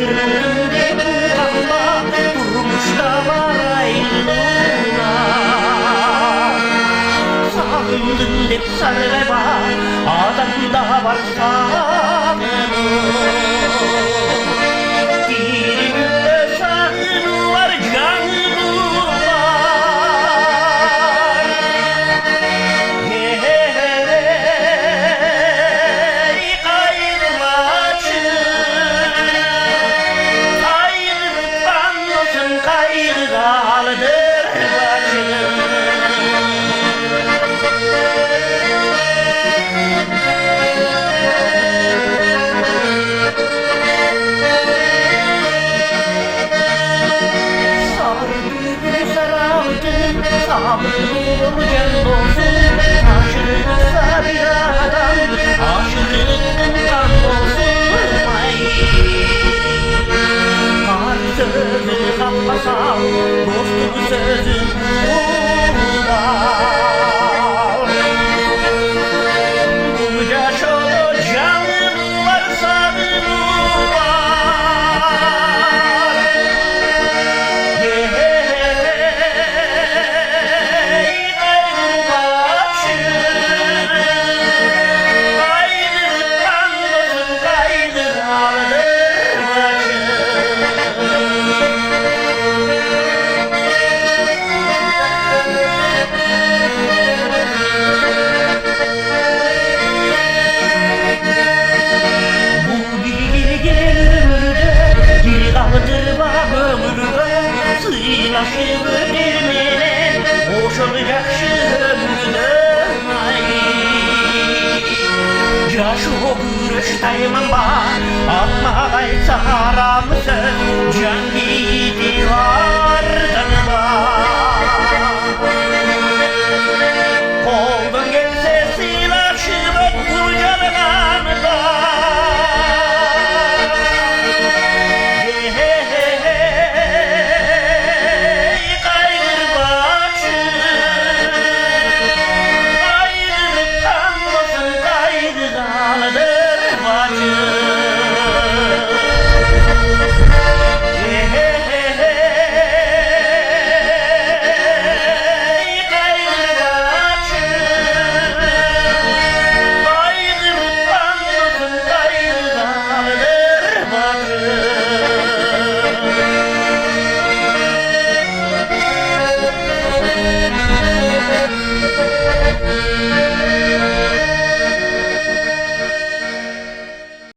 Kırıldım bu kafa durmuş da var ayrılığına. Sağındım dep sargıba adamda var sağınım. Dilimde sağın var canım var. Sabrım gel olsun, aşırıksa bir adam, aşırılıktan kan olsun. Kar sözünü kapmasam, dostum sözün uğrar. Buca şolu canım var, sarım var. Sıylaşıp ödülmene boşalacak şu ömrüden ay. Caş o gürüş daymam var atma gaysa haramısın can gidi vardan var. Koldan gelse sıylaşıp kurcalanam da. Thank you.